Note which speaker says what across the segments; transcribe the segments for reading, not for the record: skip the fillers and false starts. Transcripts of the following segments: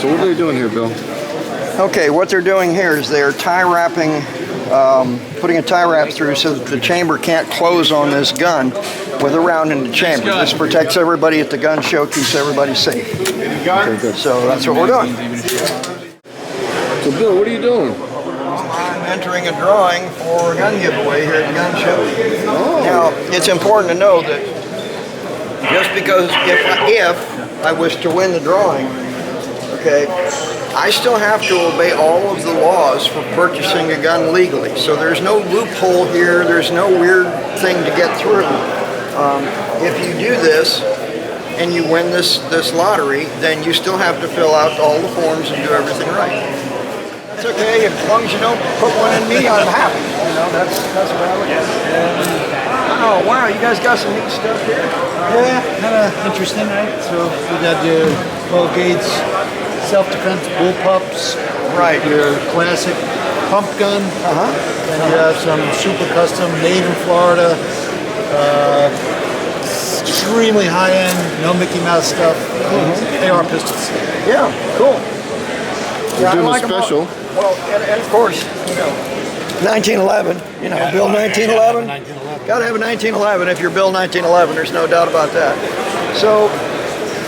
Speaker 1: So what are they doing here, Bill?
Speaker 2: Okay, what they're doing here is they're tie wrapping, putting a tie wrap through so that the chamber can't close on this gun with a round in the chamber. This protects everybody at the gun show, keeps everybody safe.
Speaker 1: Okay,
Speaker 2: So that's what we're doing.
Speaker 1: So Bill, what are you doing?
Speaker 2: I'm entering a drawing for a gun giveaway here at the gun show. Now, it's important to know that just because if I wish to win the drawing, okay, I still have to obey all of the laws for purchasing a gun legally. So there's no loophole here, there's no weird thing to get through. If you do this and you win this lottery, then you still have to fill out all the forms and do everything right. That's okay, as long as you don't put one in me, I'm happy. You know, that's what I would do. Oh wow, you guys got some neat stuff here.
Speaker 3: Yeah, kind of interesting, right? So we got your 12 gauge self-defense bullpups,
Speaker 2: right?
Speaker 3: Your classic pump gun, and you have some super custom, made in Florida, extremely high-end, no Mickey Mouse stuff, AR pistols.
Speaker 2: Yeah, cool.
Speaker 1: We're doing a special.
Speaker 2: Well, and of course, you know, 1911. You know, Bill 1911. Got to have a 1911 if you're Bill 1911. There's no doubt about that. So.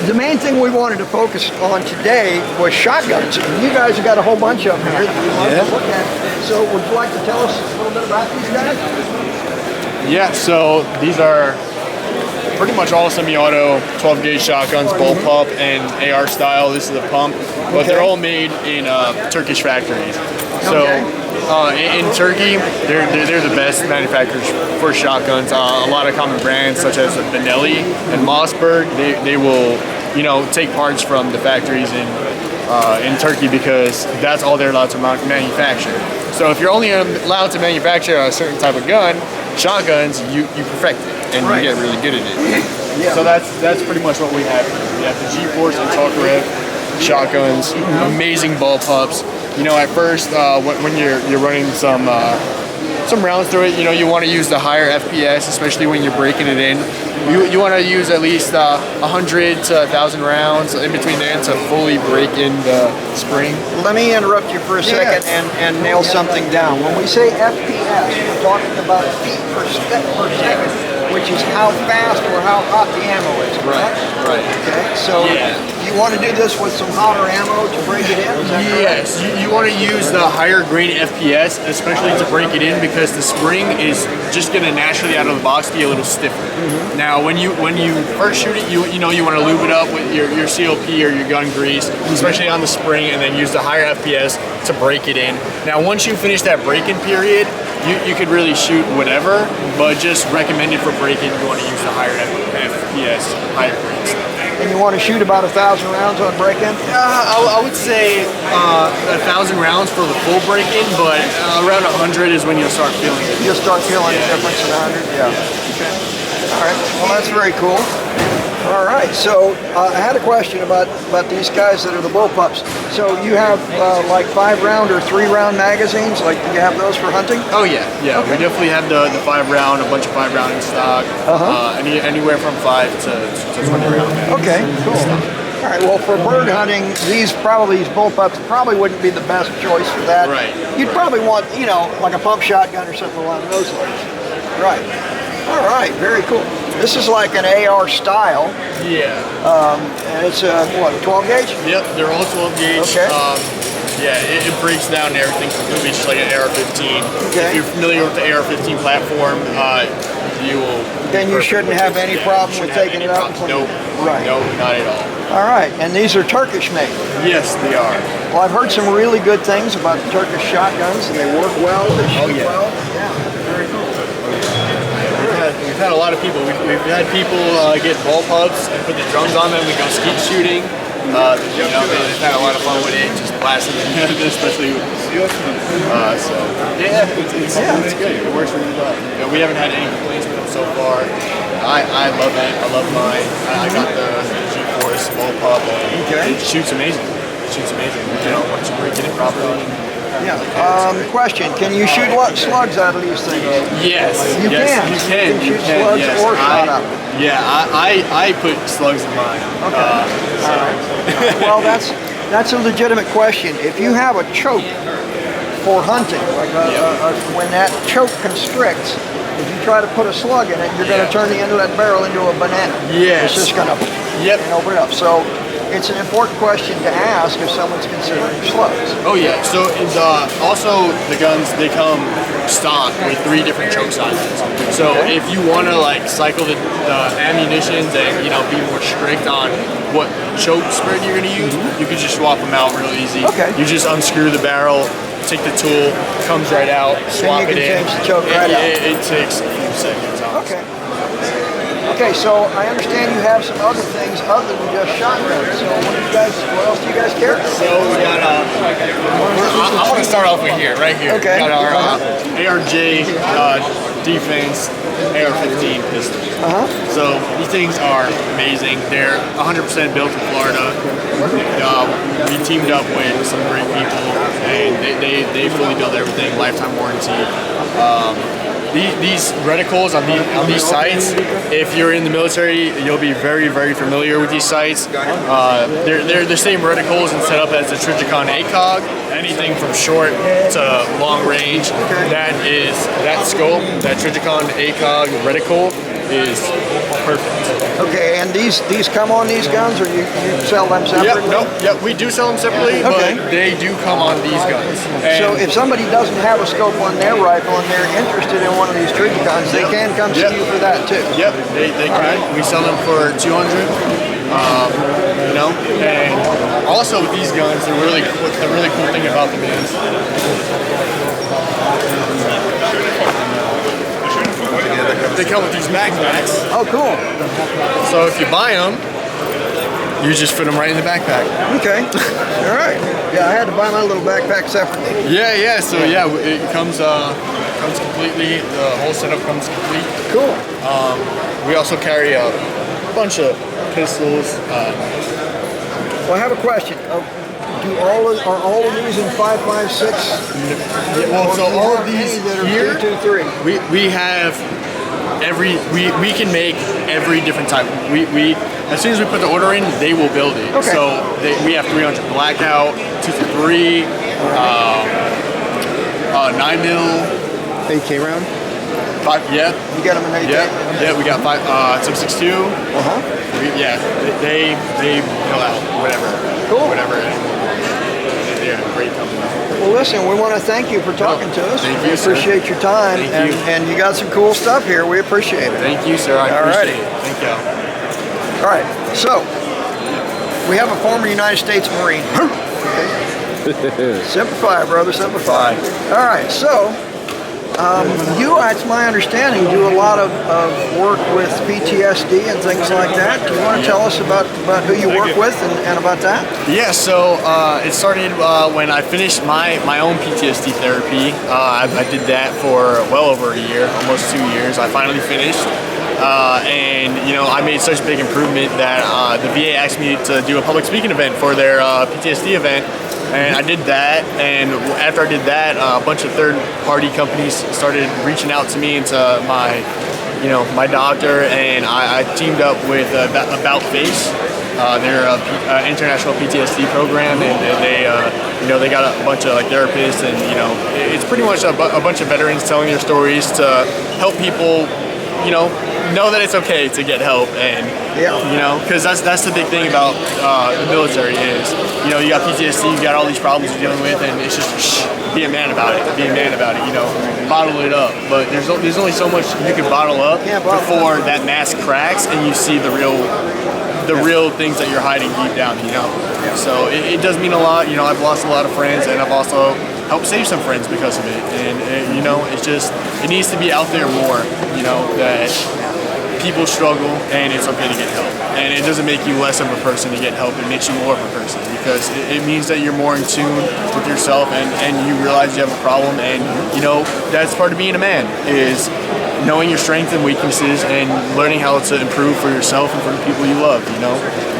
Speaker 2: The main thing we wanted to focus on today was shotguns. And you guys have got a whole bunch of them here that we wanted to look at. So would you like to tell us a little bit about these guys?
Speaker 4: Yeah, so these are pretty much all semi-auto 12 gauge shotguns, bullpup and AR style. This is the pump, but they're all made in Turkish factories. So in Turkey, they're the best manufacturers for shotguns. A lot of common brands such as Benelli and Mossberg, they will, you know, take parts from the factories in Turkey because that's all they're allowed to manufacture. So if you're only allowed to manufacture a certain type of gun, shotguns, you perfect it and you get really good at it. So that's pretty much what we have. We have the G-Force and Tokarev shotguns, amazing bullpups. You know, at first, when you're running some rounds through it, you know, you want to use the higher FPS, especially when you're breaking it in. You want to use at least 100 to 1,000 rounds in between there to fully break in the spring.
Speaker 2: Let me interrupt you for a second and nail something down. When we say FPS, we're talking about feet per second, which is how fast or how hot the ammo is.
Speaker 4: Right.
Speaker 2: Okay, so you want to do this with some hotter ammo to break it in? Is that correct?
Speaker 4: Yes, you want to use the higher grain FPS, especially to break it in, because the spring is just going to naturally out of the box be a little stiffer. Now, when you first shoot it, you want to lube it up with your COP or your gun grease, especially on the spring, and then use the higher FPS to break it in. Now, once you finish that break-in period, you could really shoot whatever, but just recommended for break-in, you want to use the higher FPS, higher grain stuff.
Speaker 2: And you want to shoot about 1,000 rounds on break-in?
Speaker 4: I would say 1,000 rounds for the full break-in, but around 100 is when you'll start feeling it.
Speaker 2: You'll start feeling the difference in 100? Yeah. Okay. All right. Well, that's very cool. All right. So I had a question about these guys that are the bullpups. So you have like 5-round or 3-round magazines? Like, do you have those for hunting?
Speaker 4: Oh yeah. Okay. We definitely have the 5-round, a bunch of 5-round in stock. Anywhere from 5 to 20 round.
Speaker 2: Okay. Cool. All right. Well, for bird hunting, these bullpups probably wouldn't be the best choice for that.
Speaker 4: Right.
Speaker 2: You'd probably want, you know, like a pump shotgun or something along those lines. Right. All right. Very cool. This is like an AR style.
Speaker 4: Yeah.
Speaker 2: And it's what, 12 gauge?
Speaker 4: Yep, they're all 12 gauge.
Speaker 2: Okay.
Speaker 4: Yeah, it breaks down everything completely, just like an AR-15.
Speaker 2: Okay.
Speaker 4: If you're familiar with the AR-15 platform, you will.
Speaker 2: Then you shouldn't have any problem with taking it out.
Speaker 4: Nope.
Speaker 2: Right.
Speaker 4: Nope, not at all.
Speaker 2: All right, and these are Turkish made.
Speaker 4: Yes, they are.
Speaker 2: Well, I've heard some really good things about the Turkish shotguns, and they work well. They shoot well. Yeah. Very cool.
Speaker 4: We've had a lot of people. We've had people get bullpups and put the drums on them and go skeet shooting. They've had a lot of fun with it, just blasting them, especially with so yeah, it's good. It works really well. You know, we haven't had any complaints with them so far. I love it. I love mine. I got the G-Force bullpup. It shoots amazing. shoots amazing. You know, once you break it in properly.
Speaker 2: Yeah. Question: can you shoot slugs out of these things?
Speaker 4: Yes.
Speaker 2: You
Speaker 4: yes,
Speaker 2: can.
Speaker 4: You can.
Speaker 2: You can shoot slugs
Speaker 4: yes.
Speaker 2: or shot out.
Speaker 4: Yeah, I put slugs in mine.
Speaker 2: Okay. All right. Well, that's a legitimate question. If you have a choke for hunting, like when that choke constricts, if you try to put a slug in it, you're going to turn the end of that barrel into a banana.
Speaker 4: Yes.
Speaker 2: It's just going to and open it up. So it's an important question to ask if someone's considering slugs.
Speaker 4: Oh yeah. So it's, also the guns, they come stock with 3 different choke sizes. So if you want to like cycle the ammunitions and be more strict on what choke spread you're going to use, you can just swap them out real easy.
Speaker 2: Okay.
Speaker 4: You just unscrew the barrel, take the tool, comes right out, swap
Speaker 2: you can
Speaker 4: it in.
Speaker 2: change the choke right out.
Speaker 4: It takes a few seconds. Honestly.
Speaker 2: Okay. Okay, so I understand you have some other things other than just shotguns. So what else do you guys carry?
Speaker 4: So we got I want to start off with right here.
Speaker 2: Okay.
Speaker 4: We got our ARJ defense AR-15 pistol. So these things are amazing. They're 100% built in Florida. We teamed up with some great people, and they fully build everything, lifetime warranty. These reticles on these sights, if you're in the military, you'll be very, very familiar with these sights. They're the same reticles and setup as the Trijicon ACOG. Anything from short to long range, that scope, that Trijicon ACOG reticle is perfect.
Speaker 2: Okay, and these come on these guns, or you sell them separately?
Speaker 4: Yep, we do sell them separately,
Speaker 2: okay.
Speaker 4: But they do come on these guns.
Speaker 2: So if somebody doesn't have a scope on their rifle and they're interested in one of these Trijicons, they can come see you for that too?
Speaker 4: Yep, they can. Right. We sell them for $200. And also with these guns, the really cool thing about them is they come with these backpacks.
Speaker 2: Oh, cool.
Speaker 4: So if you buy them, you just fit them right in the backpack.
Speaker 2: Okay. All right. Yeah, I had to buy my little backpack separately.
Speaker 4: Yeah. So it comes completely. The whole setup comes complete.
Speaker 2: Cool.
Speaker 4: We also carry a bunch of pistols.
Speaker 2: Well, I have a question. Are all of these in 5.56?
Speaker 4: Well, so all of these
Speaker 2: that are
Speaker 4: here,
Speaker 2: 223.
Speaker 4: we have we can make every different type. We as soon as we put the order in, they will build it.
Speaker 2: Okay.
Speaker 4: So we have 300 blackout, 223, 9mm,
Speaker 1: AK round?
Speaker 4: 5. Yeah.
Speaker 2: You get them in 8?
Speaker 4: Yeah. We got 7.62. They mill out whatever.
Speaker 2: Cool.
Speaker 4: Whatever. They're a great company.
Speaker 2: Well, listen, we want to thank you for talking to us.
Speaker 4: Thank you,
Speaker 2: We
Speaker 4: sir.
Speaker 2: appreciate your time.
Speaker 4: Thank you.
Speaker 2: And you got some cool stuff here. We appreciate it.
Speaker 4: Thank you, sir. I appreciate it. Thank you.
Speaker 2: All right. So, we have a former United States Marine. Simplify, brother. Simplify. All right. So, you, it's my understanding, do a lot of work with P.T.S.D. and things like that. Do you want to tell us about who you work with and about that?
Speaker 4: Yeah, so it started when I finished my own PTSD therapy. I did that for well over a year, almost 2 years. I finally finished. And I made such a big improvement that the VA asked me to do a public speaking event for their PTSD event. And I did that, and after I did that, a bunch of third-party companies started reaching out to me and to my doctor, and I teamed up with About Face. They're an international PTSD program, and they got a bunch of therapists, and it's pretty much a bunch of veterans telling their stories to help people know that it's okay to get help, and because that's the big thing about the military is you got PTSD, you got all these problems you're dealing with, and it's just be a man about it, bottle it up. But there's only so much you can bottle up before that mask cracks and you see the real things that you're hiding deep down. So it does mean a lot. I've lost a lot of friends, and I've also helped save some friends because of it. And it's just, it needs to be out there more. That people struggle, and it's okay to get help. And it doesn't make you less of a person to get help. It makes you more of a person, because it means that you're more in tune with yourself, and you realize you have a problem. And that's part of being a man, is knowing your strengths and weaknesses and learning how to improve for yourself and for the people you love.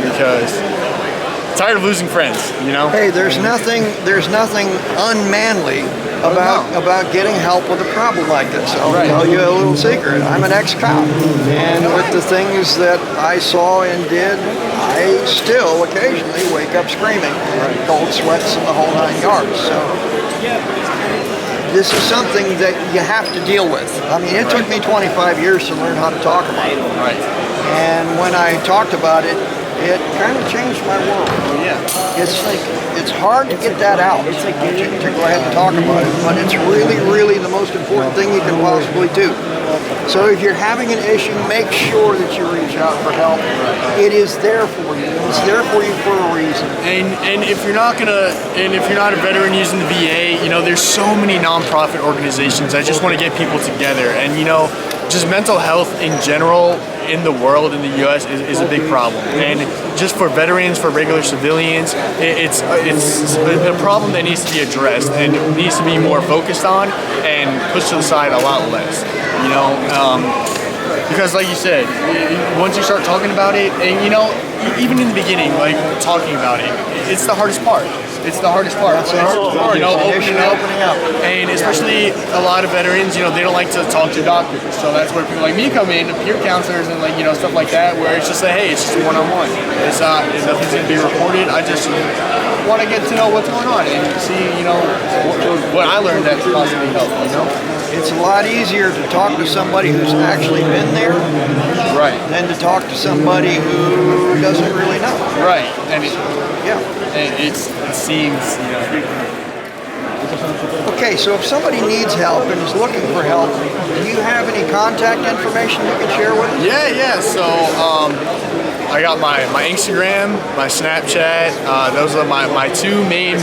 Speaker 4: Because tired of losing friends, you know?
Speaker 2: Hey, there's nothing unmanly about getting help with a problem like this. I'll tell you a little secret. I'm an ex-cop, and with the things that I saw and did, I still occasionally wake up screaming, cold sweats and the whole 9 yards. So this is something that you have to deal with. I mean, it took me 25 years to learn how to talk about it.
Speaker 4: Right.
Speaker 2: And when I talked about it, it kind of changed my world.
Speaker 4: Yeah.
Speaker 2: It's hard to get that out, to go ahead and talk about it, but it's really, really the most important thing you can possibly do. So if you're having an issue, make sure that you reach out for help. It is there for you. It's there for you for a reason.
Speaker 4: And if you're not a veteran using the VA, you know, there's so many nonprofit organizations that just want to get people together. And you know, just mental health in general in the world, in the U.S. is a big problem. And just for veterans, for regular civilians, it's a problem that needs to be addressed and needs to be more focused on and pushed to the side a lot less. You know, because like you said, once you start talking about it, and you know, even in the beginning, like talking about it, it's the hardest part. It's the hardest part.
Speaker 2: That's the hardest part.
Speaker 4: You know, opening up.
Speaker 2: up.
Speaker 4: And especially a lot of veterans, you know, they don't like to talk to doctors. So that's where people like me come in, peer counselors and like, you know, stuff like that, where it's just like, hey, it's just one-on-one. It's nothing's gonna be reported. I just want to get to know what's going on and see, you know, what I learned that could possibly help, you know?
Speaker 2: It's a lot easier to talk to somebody who's actually been there,
Speaker 4: Right.
Speaker 2: than to talk to somebody who doesn't really know.
Speaker 4: Right. And
Speaker 2: Yeah.
Speaker 4: it seems, you know.
Speaker 2: Okay, so if somebody needs help and is looking for help, do you have any contact information you can share with us?
Speaker 4: Yeah. So I got my Instagram, my Snapchat. Those are my two main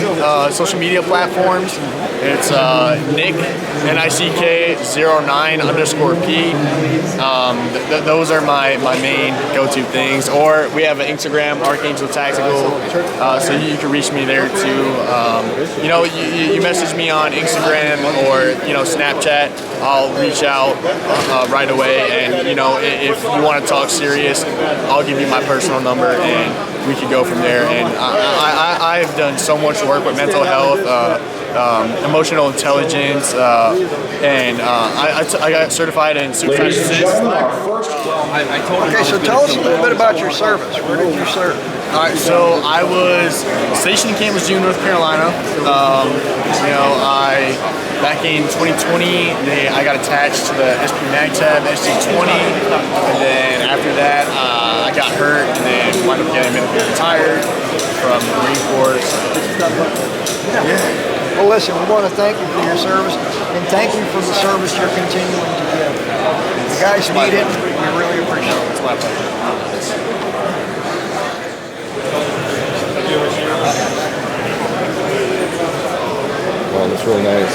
Speaker 4: social media platforms. It's Nick, NICK09_P. Those are my main go-to things. Or we have an Instagram, Archangel Tactical, so you can reach me there too. You know, you message me on Instagram or, you know, Snapchat. I'll reach out right away, and you know, if you want to talk serious, I'll give you my personal number and we could go from there. And I've done so much work with mental health, emotional intelligence, and I got certified in suicide assist.
Speaker 2: Okay, so tell us a little bit about your service. Where did you serve?
Speaker 4: All right, so I was stationed in Camp Lejeune, North Carolina. You know, back in 2020, I got attached to the SP MAGTAB SG-20, and then after that, I got hurt, and then wound up getting retired from the Marine Corps. Yeah.
Speaker 2: Well, listen, we want to thank you for your service, and thank you for the service you're continuing to give. You guys need it. We really appreciate it.
Speaker 4: It's my pleasure.
Speaker 1: Wow, that's really nice.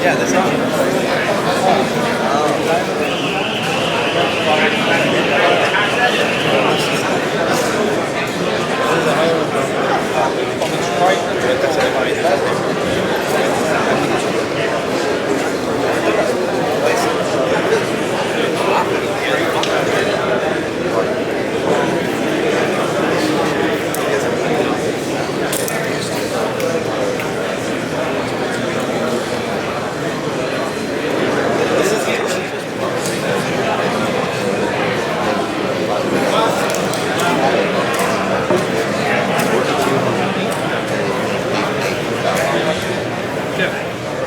Speaker 5: Yeah, that's not.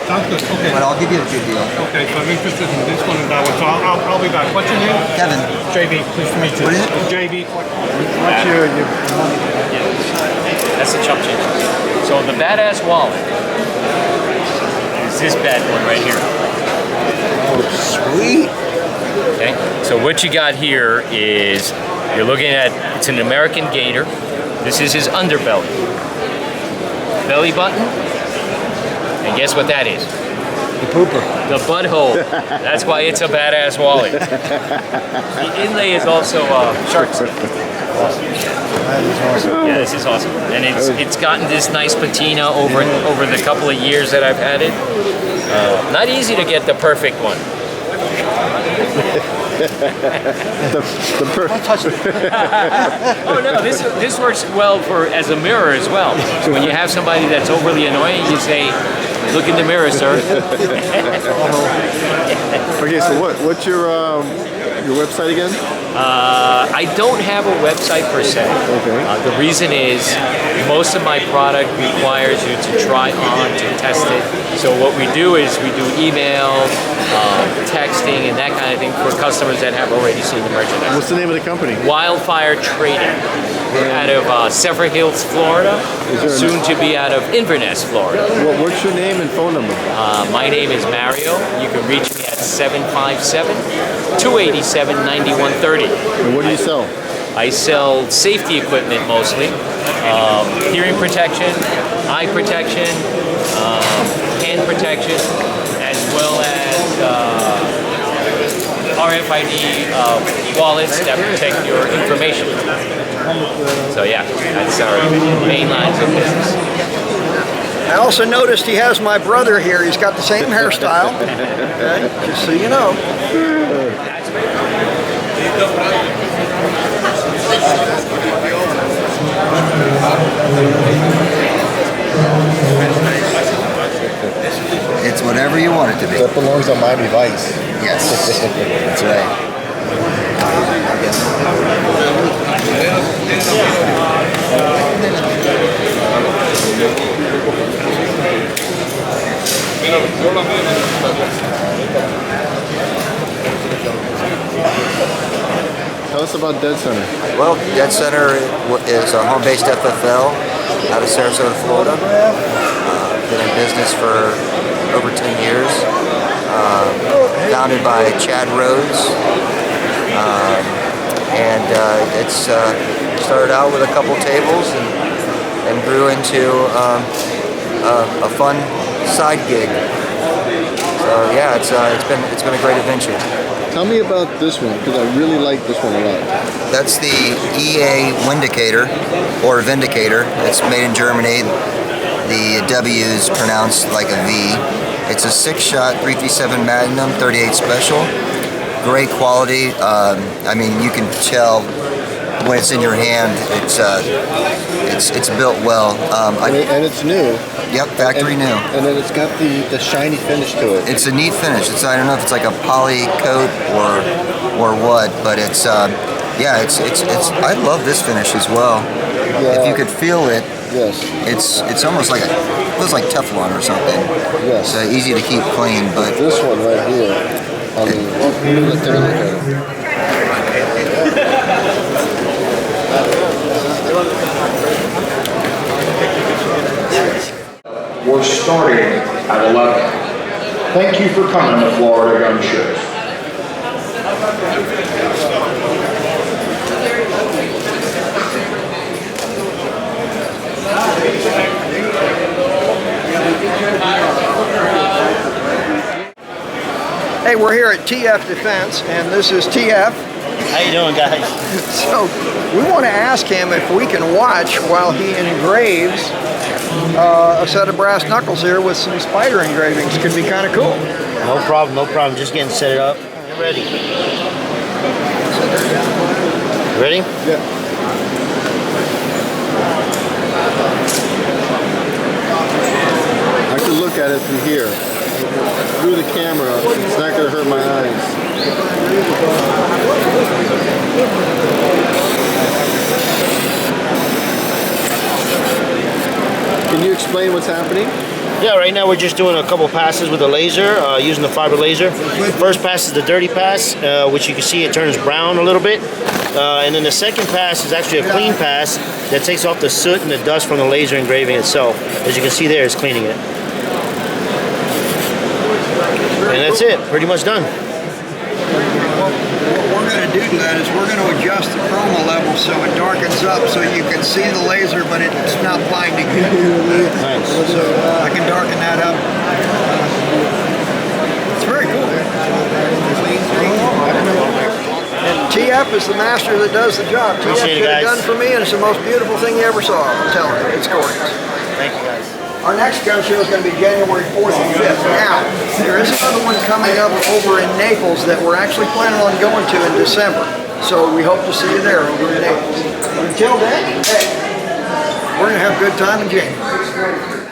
Speaker 6: Sounds good. Okay.
Speaker 5: But I'll give you a good deal.
Speaker 6: Okay, so I'm interested in this one and that one, so I'll be back. What's your name?
Speaker 5: Kevin,
Speaker 6: JB. Pleased to meet you.
Speaker 5: What is it?
Speaker 6: JB.
Speaker 2: What's your
Speaker 7: That's the chump change. So the badass wallet is this bad boy right here.
Speaker 2: sweet?
Speaker 7: Okay. So what you got here is you're looking at, it's an American Gator. This is his underbelly. Belly button. And guess what that is?
Speaker 3: The pooper.
Speaker 7: The butthole. That's why it's a badass wallet. The inlay is also shark skin.
Speaker 3: That is awesome.
Speaker 7: Yeah, this is awesome, and it's gotten this nice patina over the couple of years that I've had it. Not easy to get the perfect one. Oh no, this works well as a mirror as well. So when you have somebody that's overly annoying, you say, "Look in the mirror, sir."
Speaker 1: Okay, so what's your website again?
Speaker 7: I don't have a website per se.
Speaker 1: Okay.
Speaker 7: The reason is most of my product requires you to try on, to test it. So what we do is we do email, texting, and that kind of thing for customers that have already seen the merchandise.
Speaker 1: What's the name of the company?
Speaker 7: Wildfire Trading. We're out of Sever Hills, Florida, soon to be out of Inverness, Florida.
Speaker 1: What's your name and phone number?
Speaker 7: My name is Mario. You can reach me at 757-287-9130.
Speaker 1: And what do you sell?
Speaker 7: I sell safety equipment mostly, hearing protection, eye protection, hand protection, as well as RFID wallets that protect your information. So yeah, that's our main lines of business.
Speaker 2: I also noticed he has my brother here. He's got the same hairstyle. Okay, just so you know.
Speaker 5: It's whatever you want it to be.
Speaker 1: That belongs on my device.
Speaker 5: Yes, that's right.
Speaker 1: Tell us about Dead Center.
Speaker 5: Well, Dead Center is a home-based FFL out of Sarasota, Florida. Been in business for over 10 years. Founded by Chad Rhodes. It's started out with a couple tables and grew into a fun side gig. So yeah, it's been a great adventure.
Speaker 1: Tell me about this one, because I really like this one a lot.
Speaker 5: That's the EA Windicator, or Vindicator. It's made in Germany. The W is pronounced like a V. It's a 6-shot 357 Magnum 38 Special. Great quality. I mean, you can tell when it's in your hand. It's built well.
Speaker 1: And it's new.
Speaker 5: Yep, factory new.
Speaker 1: And then it's got the shiny finish to it.
Speaker 5: It's a neat finish. I don't know if it's like a poly coat or what, but it's yeah, it's I love this finish as well.
Speaker 1: Yeah.
Speaker 5: If you could feel it,
Speaker 1: Yes.
Speaker 5: it's almost like feels like Teflon or something.
Speaker 1: Yes.
Speaker 5: So easy to keep clean, but
Speaker 1: This one right here. I mean, take a look at it.
Speaker 8: We're starting at 11. Thank you for coming to Florida Gun Shows.
Speaker 2: Hey, we're here at TF Defense, and this is TF.
Speaker 9: How you doing, guys?
Speaker 2: So we want to ask him if we can watch while he engraves a set of brass knuckles here with some spider engravings. Could be kind of cool.
Speaker 9: No problem, no problem. Just getting set it up. Get ready. Ready?
Speaker 1: Yeah. I can look at it from here. Through the camera, it's not going to hurt my eyes. Can you explain what's happening?
Speaker 9: Yeah, right now we're just doing a couple passes with the laser, using the fiber laser. First pass is the dirty pass, which you can see it turns brown a little bit. And then the second pass is actually a clean pass that takes off the soot and the dust from the laser engraving itself. As you can see there, it's cleaning it. And that's it, pretty much done.
Speaker 2: What we're going to do to that is we're going to adjust the chroma level so it darkens up so you can see the laser, but it's not blinding you.
Speaker 9: Nice.
Speaker 2: So I can darken that up. TF is the master that does the job. TF
Speaker 9: Appreciate it,
Speaker 2: did a
Speaker 9: guys.
Speaker 2: gun for me, and it's the most beautiful thing you ever saw. I'm telling you, it's gorgeous.
Speaker 9: Thank you, guys.
Speaker 2: Our next gun show is going to be January 4th and 5th. Now, there is another one coming up over in Naples that we're actually planning on going to in December. So we hope to see you there over in Naples. Until then, hey, we're going to have a good time in January.